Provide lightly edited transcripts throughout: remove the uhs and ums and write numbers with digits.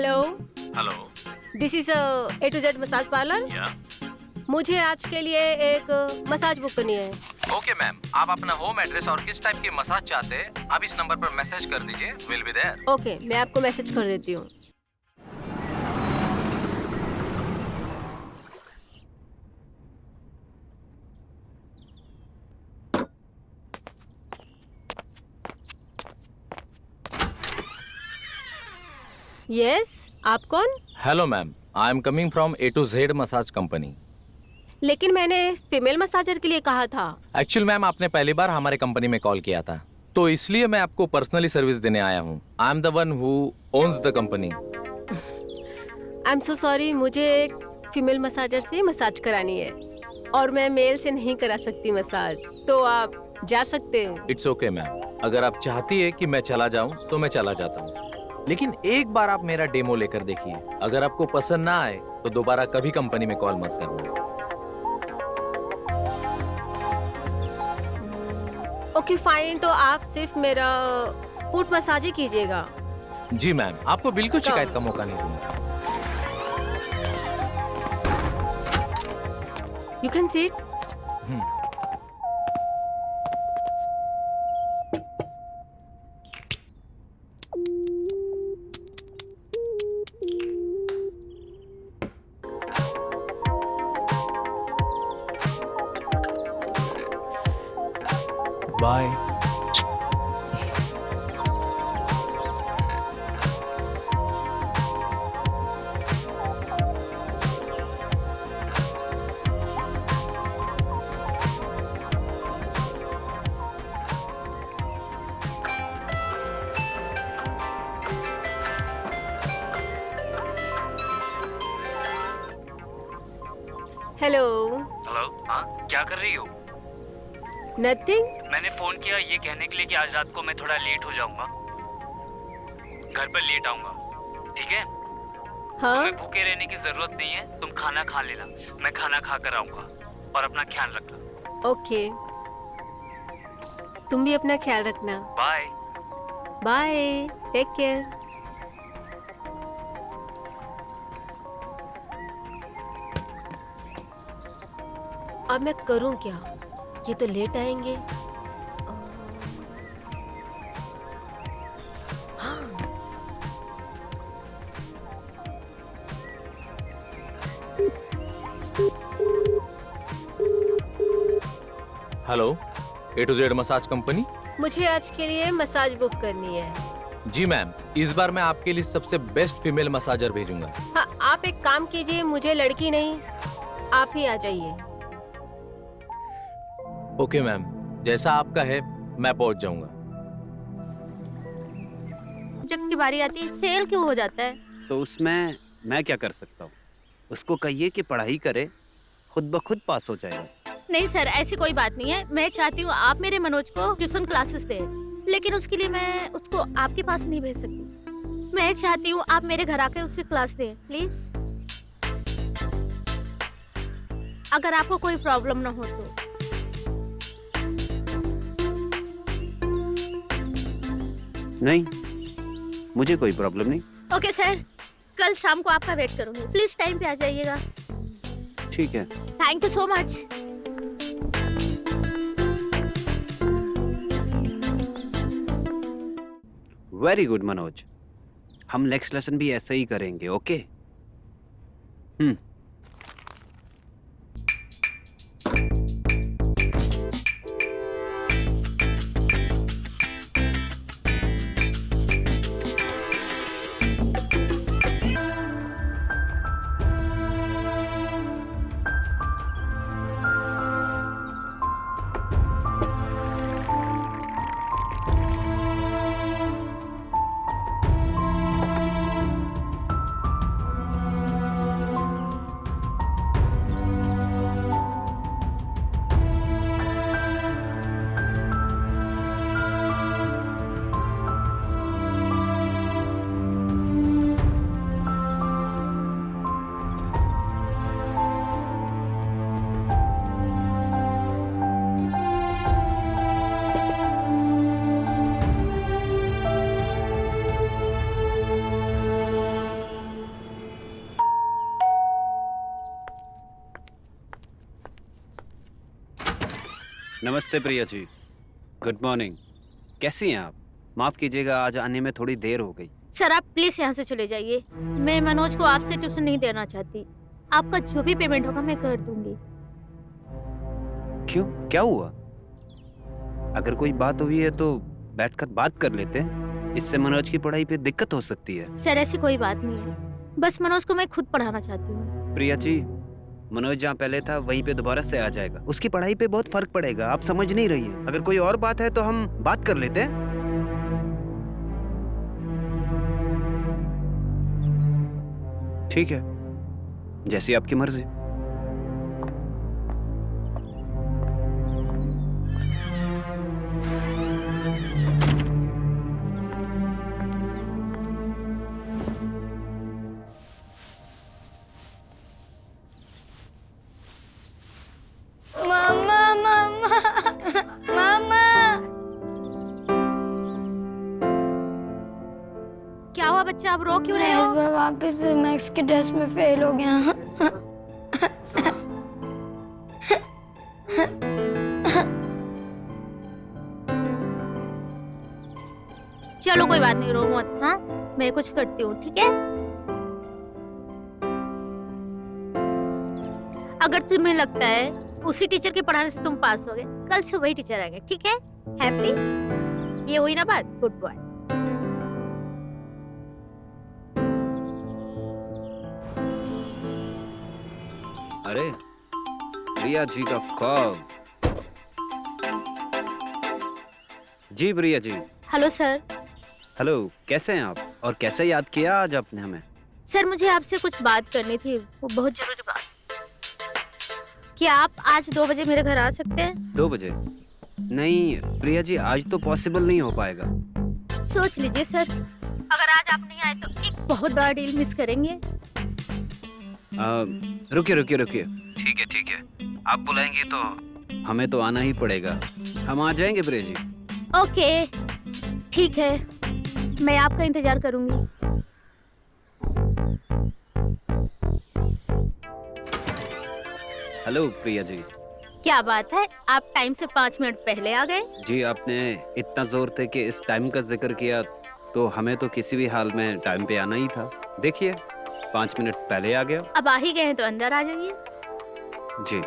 Hello, hello. This is A to Z massage parlour. या मुझे आज के लिए एक मसाज बुक करनी है। ओके मैम, आप अपना होम एड्रेस और किस टाइप की मसाज चाहते हैं आप इस नंबर पर मैसेज कर दीजिए, विल बी देयर। ओके, मैं आपको मैसेज कर देती हूँ। यस, आप कौन? Hello ma'am, I am coming from A to Z massage company. लेकिन मैंने फीमेल मसाजर के लिए कहा था। एक्चुअल मैम, आपने पहली बार हमारे कंपनी में कॉल किया था, तो इसलिए मैं आपको पर्सनली सर्विस देने आया हूँ। I am the one who owns the company. I am so sorry, मुझे एक फीमेल मसाजर से मसाज करानी है और मैं मेल से नहीं करा सकती मसाज, तो आप जा सकते हैं। इट्स ओके मैम, अगर आप चाहती है कि मैं चला जाऊँ तो मैं चला जाता हूँ, लेकिन एक बार आप मेरा डेमो लेकर देखिए। अगर आपको पसंद ना आए तो दोबारा कभी कंपनी में कॉल मत करना। ओके फाइन, तो आप सिर्फ मेरा फुट मसाज ही कीजिएगा। जी मैम, आपको बिल्कुल शिकायत का मौका नहीं दूंगा। You can sit. Bye. Hello. Hello, हाँ क्या कर रही हो? नथिंग। मैंने फोन किया ये कहने के लिए कि आज रात को मैं थोड़ा लेट हो जाऊंगा, घर पर लेट आऊंगा, ठीक है? हाँ, तुम्हें भूखे रहने की जरूरत नहीं है, तुम खाना खा लेना, मैं खाना खा कर आऊंगा, और अपना ख्याल रखना। ओके। तुम भी अपना ख्याल रखना। बाय। Bye, take care. अब मैं करूं क्या? ये तो लेट आएंगे। हाँ, hello, A to Z massage company. मुझे आज के लिए मसाज बुक करनी है। जी मैम, इस बार मैं आपके लिए सबसे बेस्ट फीमेल मसाजर भेजूंगा। हाँ, आप एक काम कीजिए, मुझे लड़की नहीं, आप ही आ जाइए। ओके मैम, जैसा आपका है मैं पहुंच जाऊंगा। जब की बारी आती है फेल क्यों हो जाता है? तो उसमें मैं क्या कर सकता हूँ? उसको कहिए कि पढ़ाई करे, खुद ब खुद पास हो जाएगा। नहीं सर, ऐसी कोई बात नहीं है। मैं चाहती हूँ आप मेरे मनोज को ट्यूशन क्लासेस दें, लेकिन उसके लिए मैं उसको आपके पास नहीं भेज सकती। मैं चाहती हूँ आप मेरे घर आके उससे क्लास दें, प्लीज। अगर आपको कोई प्रॉब्लम ना हो तो। नहीं, मुझे कोई प्रॉब्लम नहीं। ओके सर, कल शाम को आपका वेट करूंगी, प्लीज टाइम पे आ जाइएगा। ठीक है। Thank you so much. Very good Manoj, हम नेक्स्ट लेसन भी ऐसे ही करेंगे, ओके? नमस्ते प्रिया जी। Good morning. कैसी हैं आप? माफ कीजिएगा, आज आने में थोड़ी देर हो गई। सर आप प्लीज यहाँ से चले जाइए। मैं मनोज को आपसे ट्यूशन नहीं देना चाहती। आपका जो भी पेमेंट होगा मैं कर दूंगी। क्यों, क्या हुआ? अगर कोई बात हुई है तो बैठकर बात कर लेते हैं। इससे मनोज की पढ़ाई पे दिक्कत हो सकती है। सर ऐसी कोई बात नहीं है, बस मनोज को मैं खुद पढ़ाना चाहती हूँ। प्रिया जी, मनोज जहाँ पहले था वहीं पे दोबारा से आ जाएगा। उसकी पढ़ाई पे बहुत फर्क पड़ेगा। आप समझ नहीं रही हैं। अगर कोई और बात है तो हम बात कर लेते हैं। ठीक है, जैसी आपकी मर्जी। मामा मामा मामा। क्या हुआ बच्चा, आप रो क्यों रहे मैं इस हो? बार वापस मैथ्स के टेस्ट में फेल हो गया। चलो कोई बात नहीं, रो मत। हाँ मैं कुछ करती हूँ, ठीक है? अगर तुम्हें लगता है उसी टीचर के पढ़ाने से तुम पास हो गए, कल से वही टीचर आएंगे, ठीक है? हैप्पी? ये हुई ना बात? Good boy. अरे प्रिया जी का कॉल। जी Priya ji. Hello sir. Hello, कैसे हैं आप? और कैसे याद किया आज आपने हमें? सर मुझे आपसे कुछ बात करनी थी, वो बहुत जरूरी बात। क्या आप आज 2 बजे मेरे घर आ सकते हैं? 2 बजे? नहीं प्रिया जी, आज तो पॉसिबल नहीं हो पाएगा। सोच लीजिए सर, अगर आज आप नहीं आए तो एक बहुत बड़ा डील मिस करेंगे। रुकिए रुकिए रुकिए। ठीक है, आप बुलाएंगे तो हमें तो आना ही पड़ेगा। हम आ जाएंगे प्रिया जी। ओके ठीक है, मैं आपका इंतजार करूंगी। हेलो प्रिया जी। क्या बात है, आप टाइम से 5 मिनट पहले आ गए? जी, आपने इतना जोर थे कि इस टाइम का जिक्र किया तो हमें तो किसी भी हाल में टाइम पे आना ही था। देखिए 5 मिनट पहले आ गया। अब आ ही गए हैं तो अंदर आ जाइए। जी।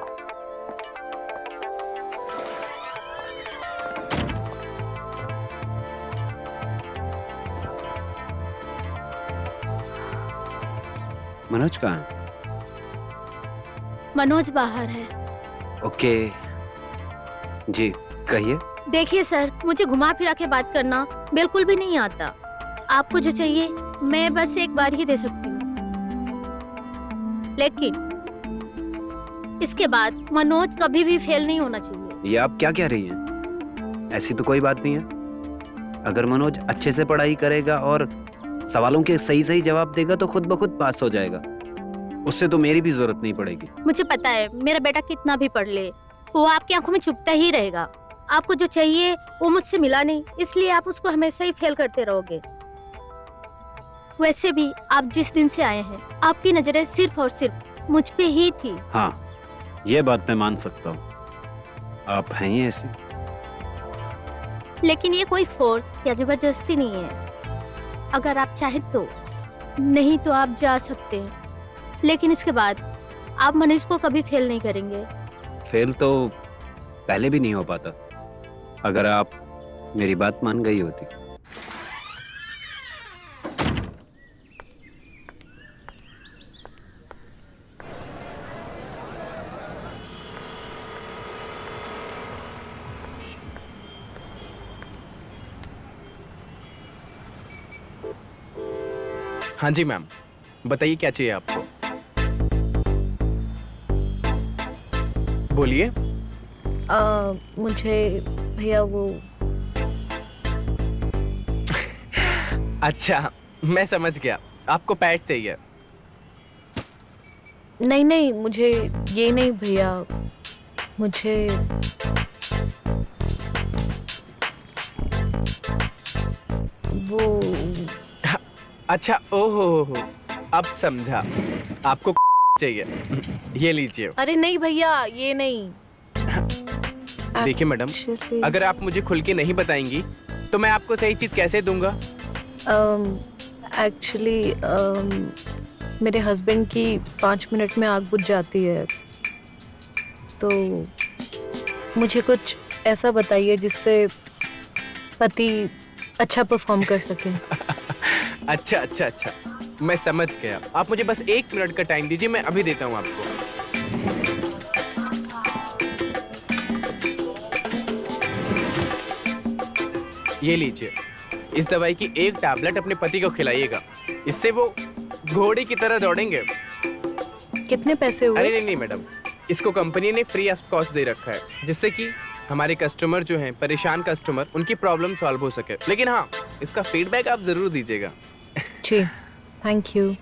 मनोज कहाँ है? मनोज बाहर है। ओके जी, कहिए। देखिए सर, मुझे घुमा फिरा के बात करना बिल्कुल भी नहीं आता। आपको जो चाहिए मैं बस एक बार ही दे सकती हूँ, लेकिन इसके बाद मनोज कभी भी फेल नहीं होना चाहिए। ये आप क्या कह रही हैं? ऐसी तो कोई बात नहीं है। अगर मनोज अच्छे से पढ़ाई करेगा और सवालों के सही सही जवाब देगा तो खुद ब खुद पास हो जाएगा। उससे तो मेरी भी जरूरत नहीं पड़ेगी। मुझे पता है मेरा बेटा कितना भी पढ़ ले, वो आपकी आंखों में चुभता ही रहेगा। आपको जो चाहिए वो मुझसे मिला नहीं, इसलिए आप उसको हमेशा ही फेल करते रहोगे। वैसे भी आप जिस दिन से आए हैं, आपकी नजरें सिर्फ और सिर्फ मुझ पे ही थी। हाँ, ये बात मैं मान सकता हूँ। आप हैं ही ऐसी। लेकिन ये कोई फोर्स या जबरदस्ती नहीं है। अगर आप चाहें तो, नहीं तो आप जा सकते हैं, लेकिन इसके बाद आप मनोज को कभी फेल नहीं करेंगे। फेल तो पहले भी नहीं हो पाता, अगर आप मेरी बात मान गई होती। हाँ जी मैम, बताइए क्या चाहिए आपको? बोलिए। मुझे भैया वो अच्छा, मैं समझ गया, आपको पैड चाहिए। नहीं नहीं, मुझे ये नहीं भैया, मुझे वो अच्छा, ओहो, अब समझा, आपको चाहिए। ये लीजिए। अरे नहीं भैया, ये नहीं। देखिए मैडम, Actually, अगर आप मुझे खुल के नहीं बताएंगी तो मैं आपको सही चीज कैसे दूंगा? एक्चुअली मेरे हस्बैंड की 5 मिनट में आग बुझ जाती है, तो मुझे कुछ ऐसा बताइए जिससे पति अच्छा परफॉर्म कर सके। अच्छा अच्छा अच्छा, मैं समझ गया। आप मुझे बस 1 मिनट का टाइम दीजिए, मैं अभी देता हूँ आपको। ये लीजिए, इस दवाई की एक टैबलेट अपने पति को खिलाइएगा, इससे वो घोड़े की तरह दौड़ेंगे। कितने पैसे अरे हुए? नहीं नहीं मैडम, इसको कंपनी ने फ्री ऑफ कॉस्ट दे रखा है, जिससे कि हमारे कस्टमर जो हैं, परेशान कस्टमर, उनकी प्रॉब्लम सॉल्व हो सके। लेकिन हाँ, इसका फीडबैक आप जरूर दीजिएगा। जी, थैंक यू।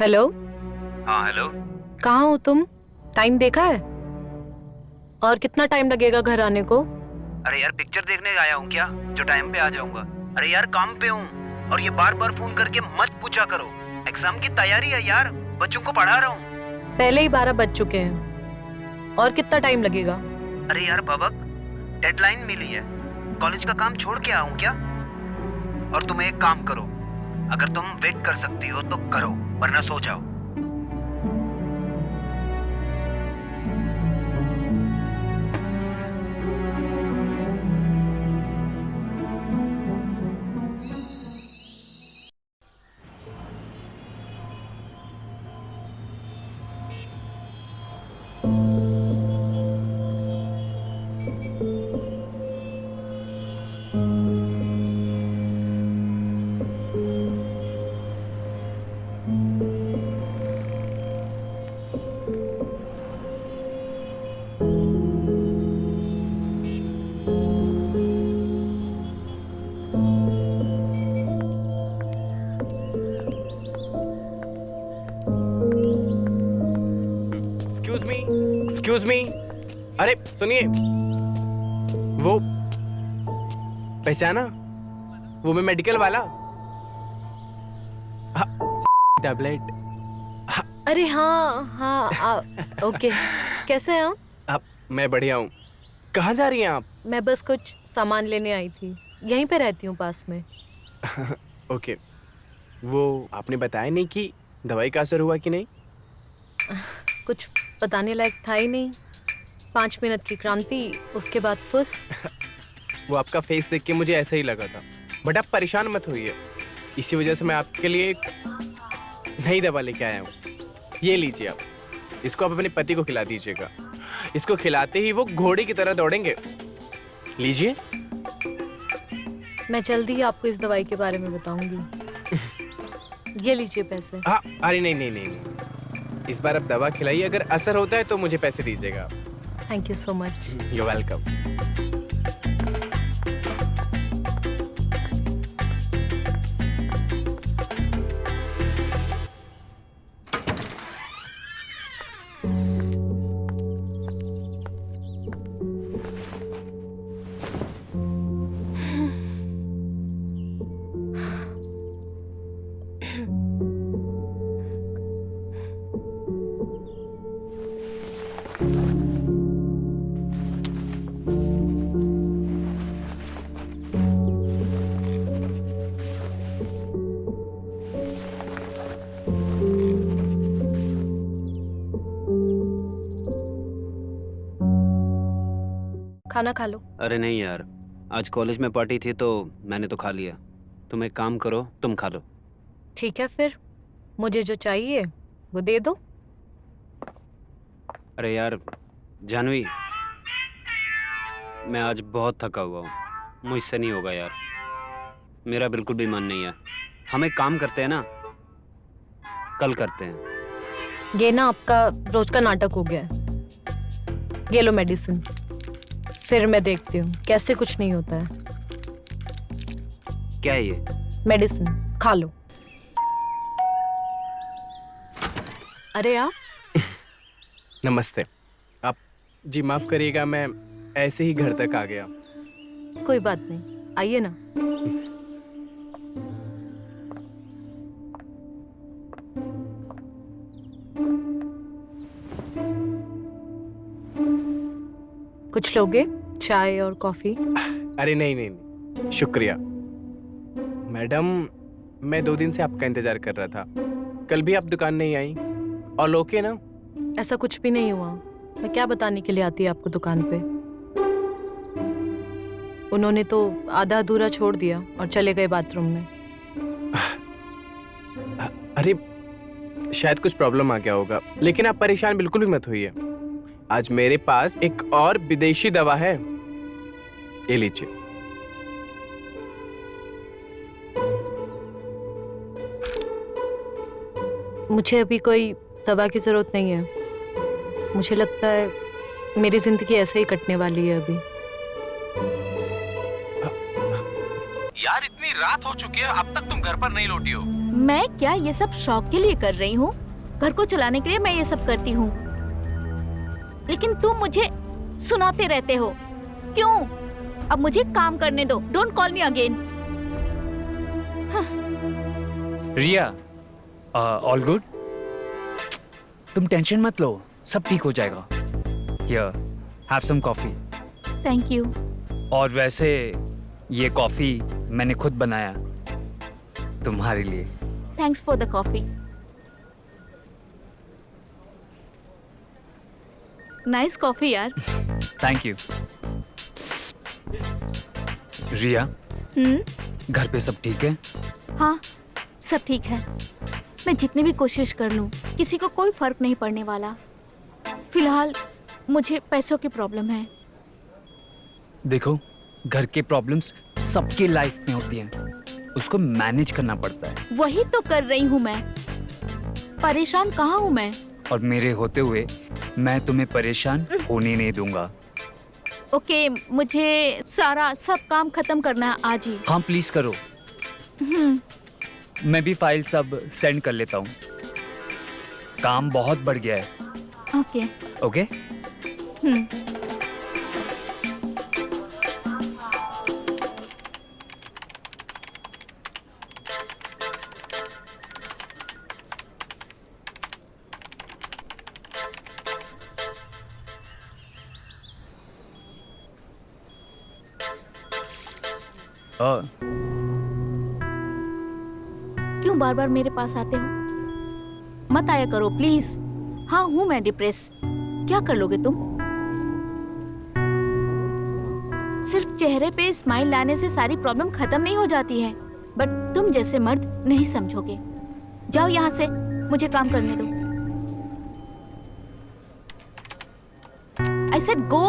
हेलो, हाँ हेलो। कहाँ हो तुम? टाइम देखा है? और कितना टाइम लगेगा घर आने को? अरे यार पिक्चर देखने आया हूँ क्या जो टाइम पे आ जाऊंगा? अरे यार काम पे हूँ, और ये बार बार फोन करके मत पूछा करो। एग्जाम की तैयारी है यार, बच्चों को पढ़ा रहा हूँ। पहले ही 12 बज चुके हैं। और कितना टाइम लगेगा? अरे यार बबक, डेडलाइन मिली है, कॉलेज का काम छोड़ के आऊँ क्या? और तुम एक काम करो, अगर तुम वेट कर सकती हो तो करो, वरना सो जाओ। एक्सक्यूज मी, अरे सुनिए, वो पहचाना? वो मैं मेडिकल वाला। टैबलेट। अरे हाँ हाँ, ओके। कैसे हैं आप? अब मैं बढ़िया हूँ। कहाँ जा रही हैं आप? मैं बस कुछ सामान लेने आई थी, यहीं पे रहती हूँ पास में। ओके, वो आपने बताया नहीं कि दवाई का असर हुआ कि नहीं? कुछ बताने लायक था ही नहीं। 5 मिनट की क्रांति, उसके बाद फुस। वो आपका फेस देख के मुझे ऐसा ही लगा था, बट आप परेशान मत होइए, इसी वजह से मैं आपके लिए एक नई दवा लेके आया हूँ। ये लीजिए आप, इसको आप अपने पति को खिला दीजिएगा। इसको खिलाते ही वो घोड़े की तरह दौड़ेंगे। लीजिए। मैं जल्दी ही आपको इस दवाई के बारे में बताऊंगी। ये लीजिए पैसे। हाँ, अरे नहीं नहीं नहीं नहीं, इस बार आप दवा खिलाइए, अगर असर होता है तो मुझे पैसे दीजिएगा। Thank you so much. You welcome. खाना खा लो। अरे नहीं यार, आज कॉलेज में पार्टी थी तो मैंने तो खा लिया। तुम एक काम करो, तुम खा लो। ठीक है फिर, मुझे जो चाहिए वो दे दो। अरे यार जानवी, मैं आज बहुत थका हुआ हूँ, मुझसे नहीं होगा यार, मेरा बिल्कुल भी मन नहीं है। हम एक काम करते हैं ना, कल करते हैं। ये ना आपका रोज का नाटक हो गया है। ये लो मेडिसिन, फिर मैं देखती हूँ। कैसे कुछ नहीं होता है। क्या है ये? मेडिसिन खा लो। अरे आप नमस्ते। आप जी माफ करिएगा, मैं ऐसे ही घर तक आ गया। कोई बात नहीं, आइए ना। कुछ लोगे? चाय और कॉफी? अरे नहीं नहीं नहीं, शुक्रिया मैडम। मैं 2 दिन से आपका इंतजार कर रहा था। कल भी आप दुकान नहीं आई। ऑल ओके ना? ऐसा कुछ भी नहीं हुआ। मैं क्या बताने के लिए आती आपको दुकान पे। उन्होंने तो आधा अधूरा छोड़ दिया और चले गए बाथरूम में। अरे शायद कुछ प्रॉब्लम आ गया होगा, लेकिन आप परेशान बिल्कुल भी मत होइए। आज मेरे पास एक और विदेशी दवा है, ये लीजिए। मुझे अभी कोई दवा की जरूरत नहीं है। मुझे लगता है मेरी जिंदगी ऐसे ही कटने वाली है अभी। यार इतनी रात हो चुकी है, अब तक तुम घर पर नहीं लौटी हो। मैं क्या ये सब शौक के लिए कर रही हूँ? घर को चलाने के लिए मैं ये सब करती हूँ, लेकिन तुम मुझे सुनाते रहते हो। क्यों? अब मुझे काम करने दो। Don't call me again. Riya, all good? तुम टेंशन मत लो, सब ठीक हो जाएगा। Here, have some coffee. Thank you. और वैसे ये कॉफी मैंने खुद बनाया तुम्हारे लिए। Thanks for the coffee. Nice coffee यार। Thank you. रिया, घर पे सब ठीक है? हाँ, सब ठीक है। मैं जितनी भी कोशिश कर लूं, किसी को कोई फर्क नहीं पड़ने वाला। फिलहाल मुझे पैसों की प्रॉब्लम है। देखो, घर के प्रॉब्लम्स सबकी लाइफ में होती हैं, उसको मैनेज करना पड़ता है। वही तो कर रही हूँ मैं। परेशान कहाँ हूँ मैं? और मेरे होते हुए मैं तुम्हें परेशान होने नहीं दूंगा। ओके, मुझे सब काम खत्म करना है आज ही। हाँ प्लीज करो। मैं भी फाइल सब सेंड कर लेता हूँ, काम बहुत बढ़ गया है। ओके। ओके? क्यों बार बार मेरे पास आते हो? मत आया करो प्लीज। हाँ, हूँ मैं डिप्रेस। क्या कर लोगे तुम? सिर्फ चेहरे पे स्माइल लाने से सारी प्रॉब्लम खत्म नहीं हो जाती है, बट तुम जैसे मर्द नहीं समझोगे। जाओ यहाँ से, मुझे काम करने दो। I said go.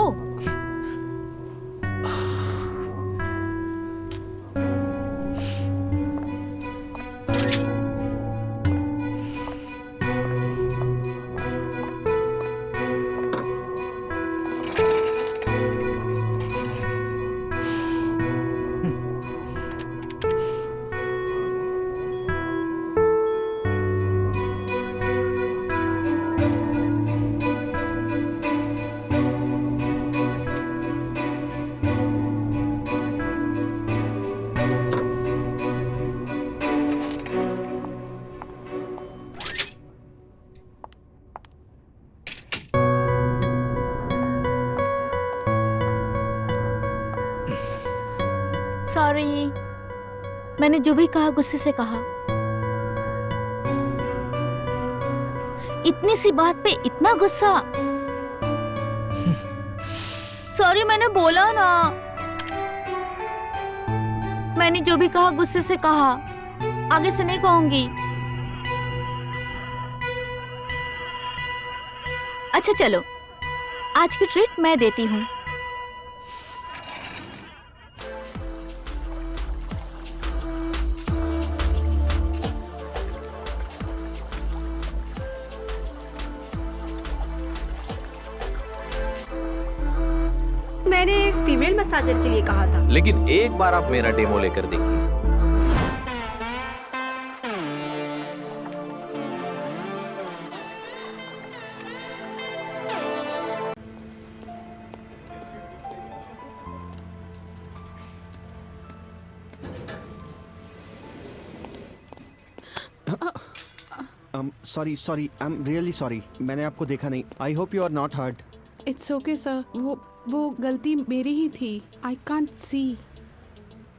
सॉरी, मैंने जो भी कहा गुस्से से कहा। इतनी सी बात पे इतना गुस्सा। सॉरी, मैंने बोला ना। मैंने जो भी कहा गुस्से से कहा, आगे से नहीं कहूंगी। अच्छा चलो, आज की ट्रीट मैं देती हूँ। फीमेल मसाजर के लिए कहा था। लेकिन एक बार आप मेरा डेमो लेकर देखिए। Sorry I am really sorry, मैंने आपको देखा नहीं। I hope you are not hurt. It's okay sir, वो गलती मेरी ही थी। I can't see.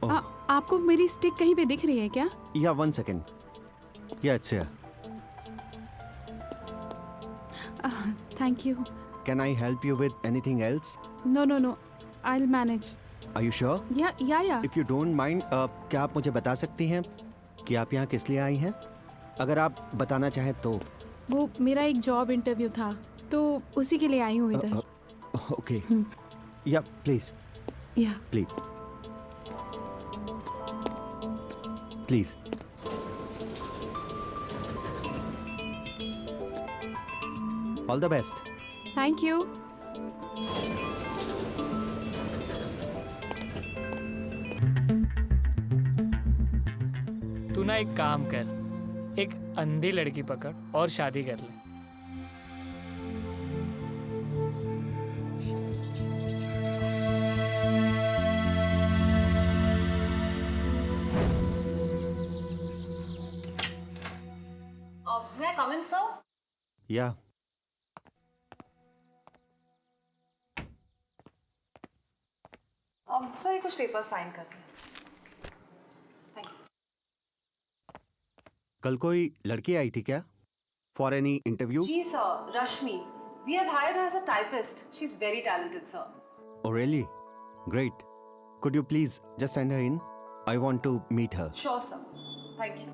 आपको मेरी स्टिक कहीं पे दिख रही है क्या? या 1 सेकेंड। या अच्छा, thank you. Can I help you with anything else? No, I will manage. Are you sure? Yeah if you don't mind, क्या आप मुझे बता सकती हैं कि आप यहाँ किस लिए आई हैं? अगर आप बताना चाहें तो। वो मेरा एक जॉब इंटरव्यू था, तो उसी के लिए आई हूँ इधर। ओके, या प्लीज या please please. All the best. Thank you. तू ना एक काम कर, एक अंधी लड़की पकड़ और शादी कर ले। मैं कम इन सर? या सर कुछ पेपर साइन कर लें। Thank you. कल कोई लड़की आई थी क्या फॉर एनी इंटरव्यू? जी sir, Rashmi. We have hired her as a typist. She is very talented sir. Oh really? Great. Could you please just send her in? I want to meet her. Sure sir, thank you.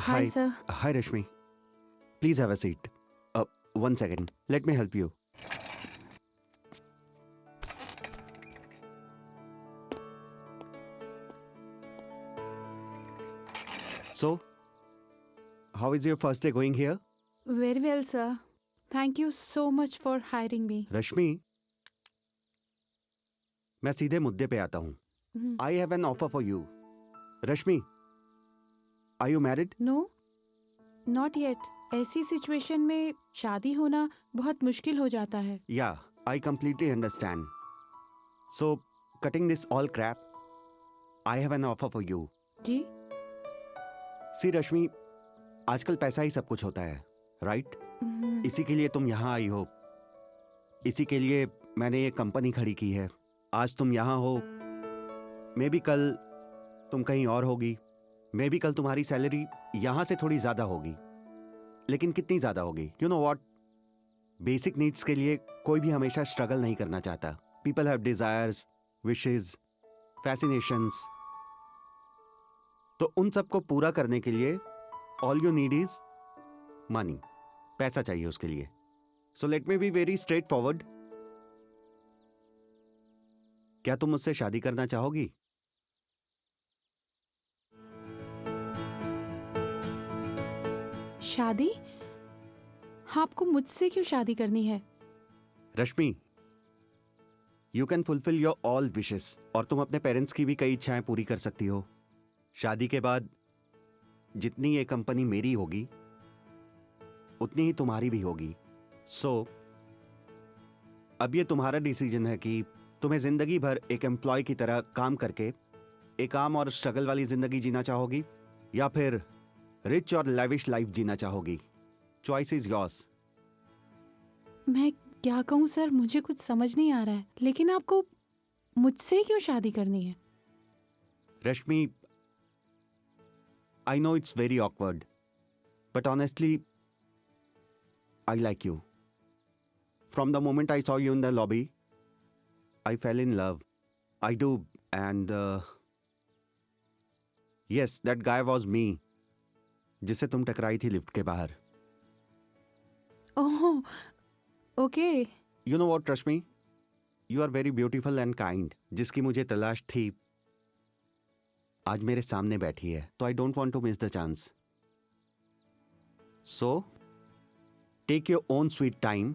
Hi, sir. Hi, Rashmi. Please have a seat. 1 second. Let me help you. So, how is your first day going here? Very well, sir. Thank you so much for hiring me. रश्मि, मैं सीधे मुद्दे पे आता हूँ. I have an offer for you. Rashmi, are you married? No, not yet. ऐसी situation में शादी होना बहुत मुश्किल हो जाता है। Yeah, I completely understand. So, cutting this all crap, I have an offer for you. Ji? See, रश्मि, आजकल पैसा ही सब कुछ होता है, right? इसी के लिए तुम यहाँ आई हो. इसी के लिए मैंने ये कंपनी खड़ी की है. आज तुम यहाँ हो, मे बी कल तुम कहीं और होगी. मे बी कल तुम्हारी सैलरी यहाँ से थोड़ी ज्यादा होगी. लेकिन कितनी ज्यादा होगी? You know what? Basic needs के लिए कोई भी हमेशा स्ट्रगल नहीं करना चाहता. People have desires, wishes, fascinations. तो उन सबको पूरा करने के लिए all you need is money. पैसा चाहिए उसके लिए. So let me be very straightforward. क्या तुम मुझसे शादी करना चाहोगी? शादी? आपको मुझसे क्यों शादी करनी है? Rashmi, you can fulfil your all wishes और तुम अपने पेरेंट्स की भी कई इच्छाएं पूरी कर सकती हो. शादी के बाद जितनी ये कंपनी मेरी होगी उतनी ही तुम्हारी भी होगी. सो अब ये तुम्हारा डिसीजन है कि तुम्हें जिंदगी भर एक एम्प्लॉय की तरह काम करके एक आम और स्ट्रगल वाली जिंदगी जीना चाहोगी या फिर रिच और लैविश लाइफ जीना चाहोगी. Choice is yours. मैं क्या कहूँ सर, मुझे कुछ समझ नहीं आ रहा है. लेकिन आपको मुझसे क्यों शादी करनी है? रश्मि, I know it's very awkward, but honestly, I like you. From the moment I saw you in the lobby, I fell in love. I do, and yes, that guy was me, जिससे तुम टकराई थी lift के बाहर. ओह, okay. You know what, Rashmi? You are very beautiful and kind. जिसकी मुझे तलाश थी, आज मेरे सामने बैठी है, तो I don't want to miss the chance. So take your own sweet time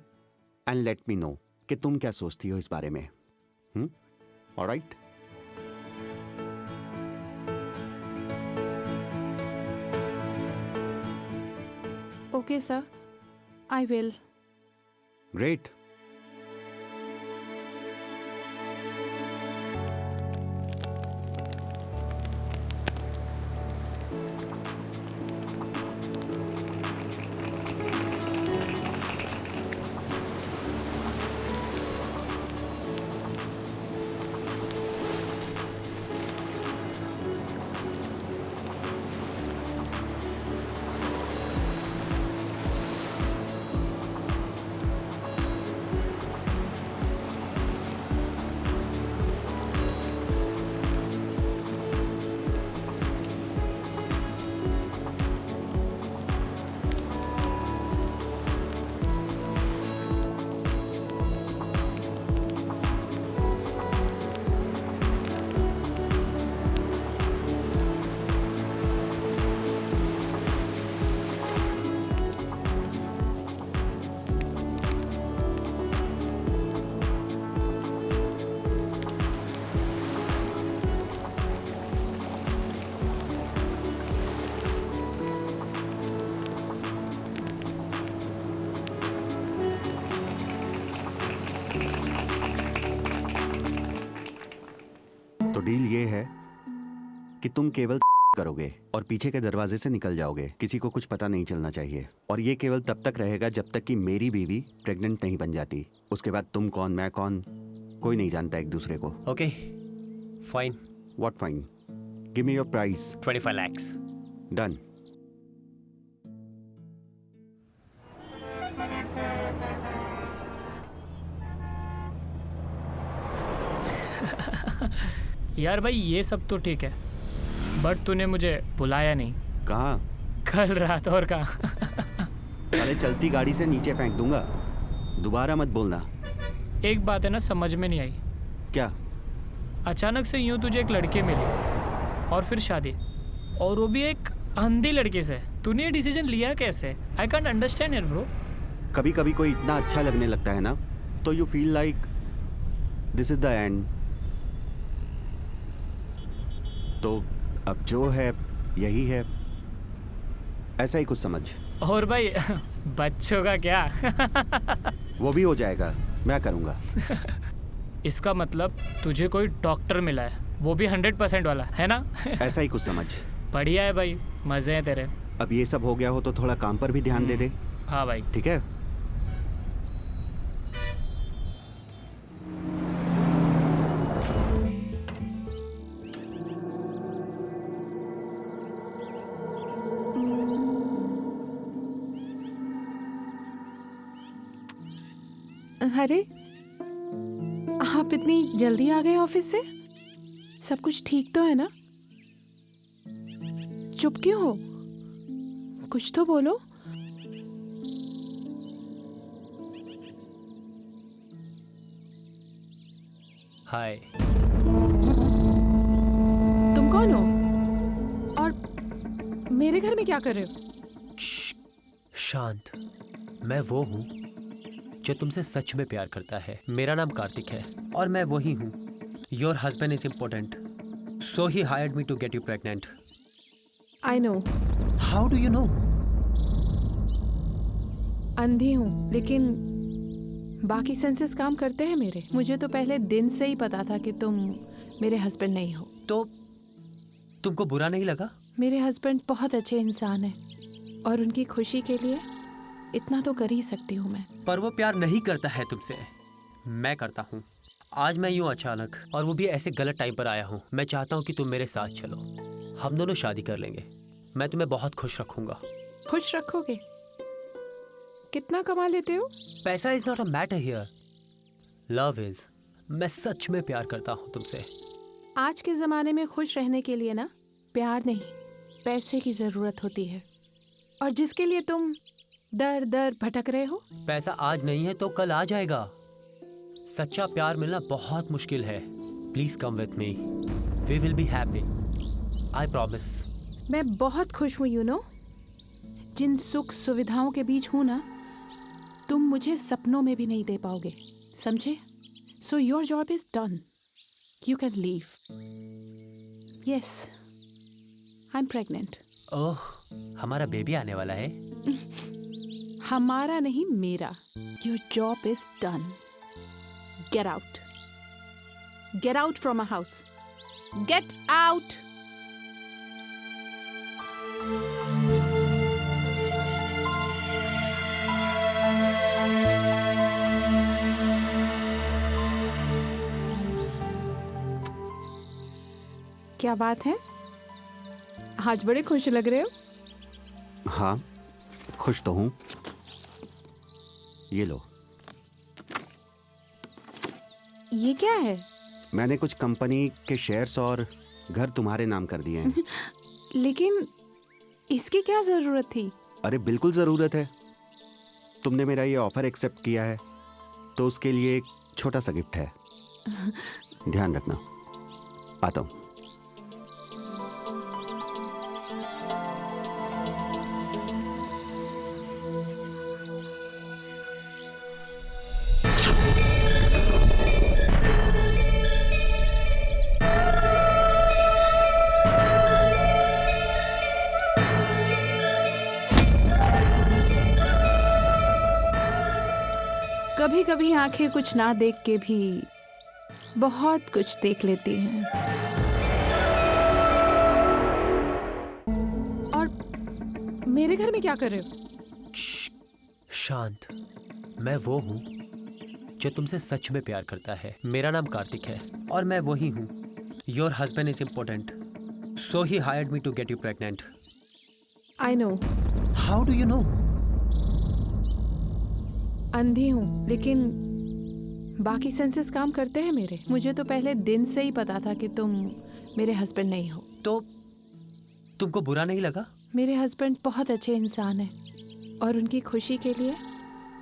and let me know कि तुम क्या सोचती हो इस बारे में. Alright? Okay sir, I will. Great. तो डील ये है कि तुम केवल करोगे और पीछे के दरवाजे से निकल जाओगे. किसी को कुछ पता नहीं चलना चाहिए. और ये केवल तब तक रहेगा जब तक कि मेरी बीवी प्रेग्नेंट नहीं बन जाती. उसके बाद तुम कौन, मैं कौन, कोई नहीं जानता एक दूसरे को. Okay fine. What fine? Give me your price. 25 lakhs. Done. यार भाई ये सब तो ठीक है, बट तूने मुझे बुलाया नहीं. कहाँ? कल रात. और कहाँ? अरे चलती गाड़ी से नीचे फेंक दूंगा. दोबारा मत बोलना. एक बात है ना समझ में नहीं आई. क्या? अचानक से यूं तुझे एक लड़की मिली और फिर शादी, और वो भी एक अंधी लड़की से. तूने ये डिसीजन लिया कैसे? आई कांट अंडरस्टैंड यार ब्रो. कभी कभी कोई इतना अच्छा लगने लगता है ना, तो you feel like this is the end. तो अब जो है यही है, ऐसा ही कुछ समझ. और भाई बच्चों का क्या? वो भी हो जाएगा, मैं करूँगा. इसका मतलब तुझे कोई डॉक्टर मिला है, वो भी 100% वाला, है ना? ऐसा ही कुछ समझ. बढ़िया है भाई, मजे हैं तेरे. अब ये सब हो गया हो तो थोड़ा काम पर भी ध्यान दे दे. हाँ भाई. ठीक है. अरे आप इतनी जल्दी आ गए ऑफिस से? सब कुछ ठीक तो है ना? चुप क्यों हो? कुछ तो बोलो. हाय. तुम कौन हो और मेरे घर में क्या कर रहे हो? शांत. मैं वो हूँ जो तुमसे सच में प्यार करता है. मेरा नाम कार्तिक है और मैं वही हूँ. Your husband is important, so he hired me to get you pregnant. I know. How do you know? अंधी हूँ लेकिन बाकी सेंसेस काम करते हैं मेरे. मुझे तो पहले दिन से ही पता था कि तुम मेरे हस्बैंड नहीं हो. तो तुमको बुरा नहीं लगा? मेरे हस्बैंड बहुत अच्छे इंसान हैं और उनकी खुशी के लिए इतना तो कर ही सकती हूँ मैं. पर वो प्यार नहीं करता है तुमसे. मैं करता हूँ. आज मैं यूं अचानक, और वो भी ऐसे गलत टाइम पर आया हूँ. मैं चाहता हूँ कि तुम मेरे साथ चलो. हम दोनों शादी कर लेंगे. मैं तुम्हें बहुत खुश रखूंगा. खुश रखोगे? कितना कमा लेते हो? पैसा is not a matter here, love is. मैं सच में प्यार करता हूँ तुमसे. आज के ज़माने में खुश रहने के लिए ना प्यार नहीं, पैसे की ज़रूरत होती है. और जिसके लिए तुम दर दर भटक रहे हो. पैसा आज नहीं है तो कल आ जाएगा. सच्चा प्यार मिलना बहुत मुश्किल है. Please come with me. We will be happy. I promise. मैं बहुत खुश हूँ, जिन सुख सुविधाओं के बीच हूँ ना, तुम मुझे सपनों में भी नहीं दे पाओगे, समझे? So your job is done, you can leave. Yes, I am pregnant. Oh, हमारा बेबी आने वाला है। हमारा नहीं, मेरा। Your job is done, get out, get out from a house, get out. क्या बात है, आज बड़े खुश लग रहे हो। हाँ, खुश तो हूँ। ये लो। ये क्या है? मैंने कुछ कंपनी के शेयर्स और घर तुम्हारे नाम कर दिए हैं। लेकिन इसकी क्या जरूरत थी? अरे बिल्कुल ज़रूरत है। तुमने मेरा ये ऑफर एक्सेप्ट किया है तो उसके लिए एक छोटा सा गिफ्ट है। ध्यान रखना। आता हूँ। कभी कभी आंखें कुछ ना देख के भी बहुत कुछ देख लेती हैं। और मेरे घर में क्या कर रहे हो? शांत, मैं वो हूँ जो तुमसे सच में प्यार करता है। मेरा नाम कार्तिक है और मैं वही हूँ। Your husband is important, so he hired me to get you pregnant. I know. How do you know? अंधी हूँ, लेकिन बाकी सेंसेस काम करते हैं मेरे। मुझे तो पहले दिन से ही पता था कि तुम मेरे हस्बैंड नहीं हो। तो तुमको बुरा नहीं लगा? मेरे हस्बैंड बहुत अच्छे इंसान हैं और उनकी खुशी के लिए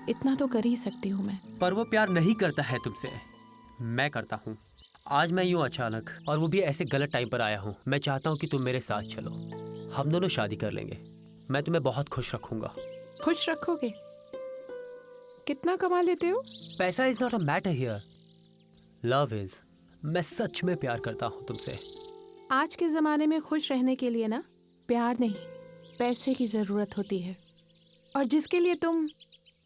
इतना तो कर ही सकती हूँ मैं। पर वो प्यार नहीं करता है तुमसे, मैं करता हूँ। आज मैं यूँ अचानक, और वो भी ऐसे गलत टाइम पर आया हूँ। मैं चाहता हूँ कि तुम मेरे साथ चलो, हम दोनों शादी कर लेंगे। मैं तुम्हें बहुत खुश रखूंगा। खुश रखोगे? कितना कमा लेते हो? पैसा is not a matter here, love is. मैं सच में प्यार करता हूँ तुमसे। आज के ज़माने में खुश रहने के लिए ना प्यार नहीं, पैसे की ज़रूरत होती है। और जिसके लिए तुम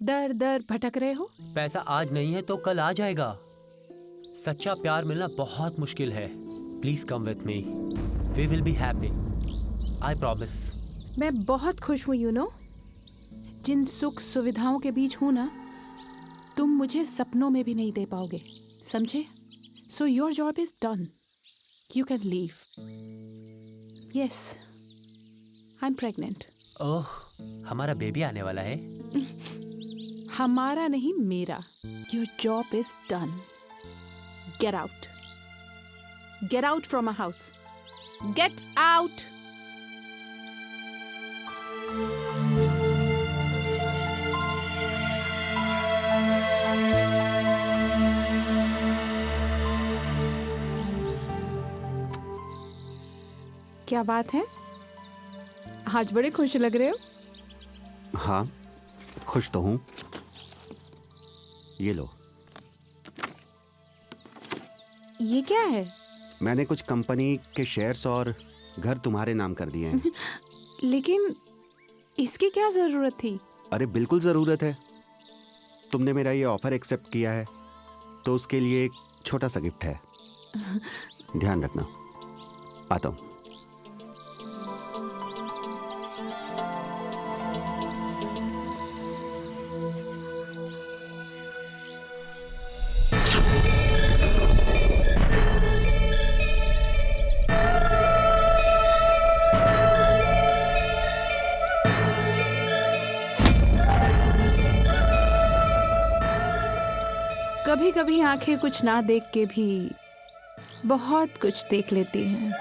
दर दर भटक रहे हो। पैसा आज नहीं है तो कल आ जाएगा। सच्चा प्यार मिलना बहुत मुश्किल है। Please come with me, we will be happy, I promise. मैं बहुत खुश हूँ, जिन सुख सुविधाओं के बीच हूँ ना, तुम मुझे सपनों में भी नहीं दे पाओगे, समझे? So your job is done, you can leave. Yes, I am pregnant. Oh, हमारा बेबी आने वाला है। हमारा नहीं, मेरा। Your job is done, get out, get out from a house, get out. क्या बात है, आज बड़े खुश लग रहे हो। हाँ, खुश तो हूँ। ये लो। ये क्या है? मैंने कुछ कंपनी के शेयर्स और घर तुम्हारे नाम कर दिए हैं। लेकिन इसकी क्या जरूरत थी? अरे बिल्कुल ज़रूरत है। तुमने मेरा ये ऑफर एक्सेप्ट किया है तो उसके लिए एक छोटा सा गिफ्ट है। ध्यान रखना। आता हूँ। कभी कभी आंखें कुछ ना देख के भी बहुत कुछ देख लेती हैं।